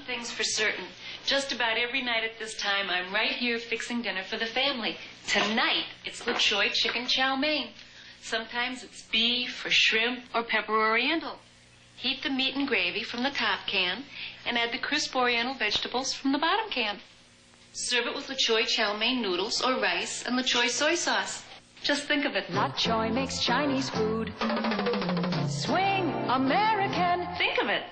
thing's for certain. Just about every night at this time, I'm right here fixing dinner for the family. Tonight, it's the Choy chicken chow mein. Sometimes it's beef or shrimp or pepper oriental. Heat the meat and gravy from the top can and add the crisp oriental vegetables from the bottom can. Serve it with the Choy chow mein noodles or rice and the Choy soy sauce. Just think of it. Not Choy makes Chinese food. Swing American. Think of it.